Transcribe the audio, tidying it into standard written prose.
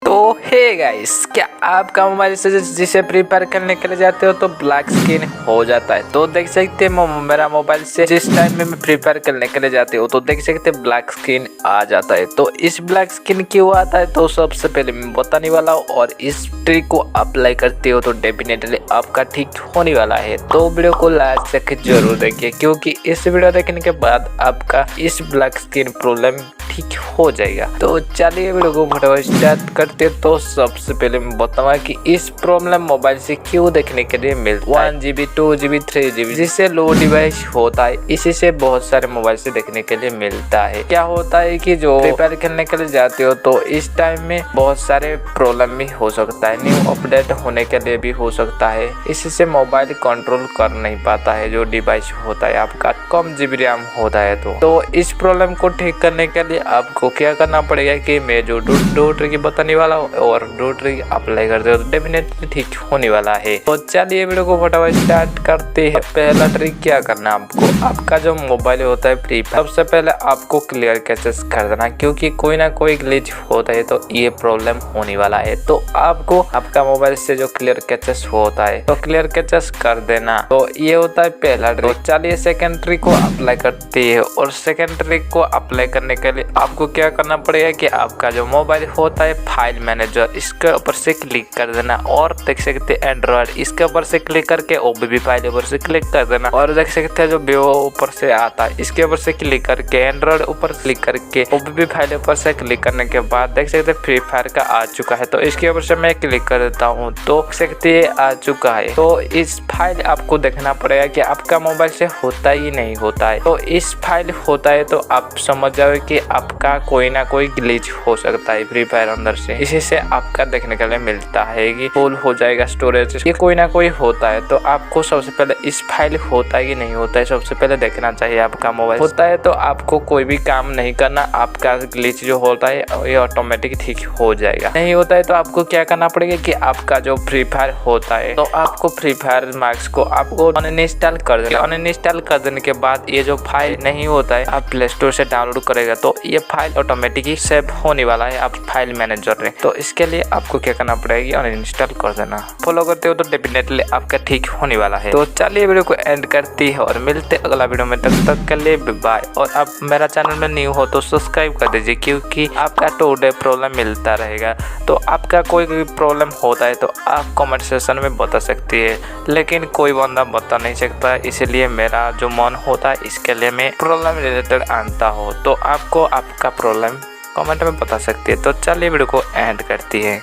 तो hey guys, क्या आपका मोबाइल से जिसे प्रिपेयर करने के लिए जाते हो तो ब्लैक स्क्रीन हो जाता है। तो देख सकते हैं मेरा मोबाइल से जिस टाइम में मैं प्रिपेयर करने के लिए जाते हो तो देख सकते हैं ब्लैक स्क्रीन आ जाता है। तो इस ब्लैक स्क्रीन क्यों आता है तो सबसे पहले मैं बताने वाला हूँ, और इस ट्रिक को अप्लाई करते हो तो डेफिनेटली आपका ठीक होने वाला है। तो वीडियो को लास्ट तक जरूर देखिए, क्योंकि इस वीडियो देखने के बाद आपका इस ब्लैक स्क्रीन प्रॉब्लम ठीक हो जाएगा। तो चलिए वीडियो को फटाफट स्टार्ट करते। तो सबसे पहले मैं बताऊंगा कि इस प्रॉब्लम मोबाइल से क्यों देखने के लिए मिलता है। 1 GB 2 GB 3 GB जिससे लो डिवाइस होता है, इसी से बहुत सारे मोबाइल से देखने के लिए मिलता है। क्या होता है कि जो प्रिपेयर करने के लिए जाते हो तो इस टाइम में बहुत सारे प्रॉब्लम भी हो सकता है, न्यू अपडेट होने के लिए भी हो सकता है। इसी से मोबाइल कंट्रोल कर नहीं पाता है, जो डिवाइस होता है आपका कम GB रैम होता है। तो इस प्रॉब्लम को ठीक करने के लिए आपको क्या करना पड़ेगा कि मैं जो दो ट्रिक बताने वाला हूँ और दो ट्रिक अप्लाई करते हो तो डेफिनेटली ठीक होने वाला है। तो चलिए वीडियो को फटाफट स्टार्ट करते हैं। पहला ट्रिक क्या करना है आपको, आपका जो मोबाइल होता है फ्री फायर, सबसे पहले आपको क्लियर कैचेस कर देना, क्योंकि कोई ना कोई ग्लिच होता है तो ये प्रॉब्लम होने वाला है। तो आपको आपका मोबाइल से जो क्लियर कैचेस होता है तो क्लियर कैचेस कर देना। तो ये होता है पहला ट्रिक। तो चलिए सेकेंड ट्रिक को अप्लाई करते हैं, और सेकेंड ट्रिक को अप्लाई करने के लिए आपको क्या करना पड़ेगा कि आपका जो मोबाइल होता है फाइल मैनेजर, इसके ऊपर से क्लिक कर देना, और देख सकते हैं एंड्रॉइड, इसके ऊपर से क्लिक करके ओबीबी फाइल ऊपर से क्लिक कर देना, और देख सकते हैं जो विवो ऊपर से आता है इसके ऊपर से क्लिक करके एंड्रॉइड ऊपर क्लिक करके ओबीबी फाइल ऊपर से क्लिक करने के बाद देख सकते हैं फ्री फायर का आ चुका है। तो इसके ऊपर से मैं क्लिक कर देता हूँ तो देख सकते हैं आ चुका है। तो इस फाइल आपको देखना पड़ेगा कि आपका मोबाइल से होता ही नहीं होता है। तो इस फाइल होता है तो आप समझ जाओ कि आपका कोई ना कोई ग्लिच हो सकता है फ्री फायर अंदर से, इसी से आपका देखने के लिए मिलता है कि फुल हो जाएगा स्टोरेज, ये कोई ना कोई होता है। तो आपको सबसे पहले इस फाइल होता है कि नहीं होता है सबसे पहले देखना चाहिए। आपका मोबाइल होता है तो आपको कोई भी काम नहीं करना, आपका ग्लिच जो होता है ये ऑटोमेटिक ठीक हो जाएगा। नहीं होता है तो आपको क्या करना पड़ेगा कि आपका जो फ्री फायर होता है तो आपको फ्री फायर मैक्स को आपको अनइंस्टॉल कर देना। अनइंस्टॉल कर देने के बाद ये जो फाइल नहीं होता है आप प्ले स्टोर से डाउनलोड करेगा तो ये फाइल ऑटोमेटिकली सेव होने वाला है आप फाइल मैनेजर में। तो इसके लिए आपको क्या करना पड़ेगा, अनइंस्टॉल कर देना। फॉलो करते हो तो डेफिनेटली आपका ठीक होने वाला है। तो चलिए वीडियो को एंड करती है और मिलते अगला वीडियो में, तब तक के लिए बाय। और आप मेरा चैनल में न्यू हो तो सब्सक्राइब कर दीजिए, क्योंकि आपका टुडे प्रॉब्लम मिलता रहेगा। तो आपका कोई भी प्रॉब्लम होता है तो आप कमेंट सेक्शन में बता सकती है, लेकिन कोई बंदा बता नहीं सकता, इसलिए मेरा जो मन होता है इसके लिए मैं प्रॉब्लम रिलेटेड आता हूँ। तो आपको आपका प्रॉब्लम कमेंट में बता सकती है। तो चलिए वीडियो को एंड करती है।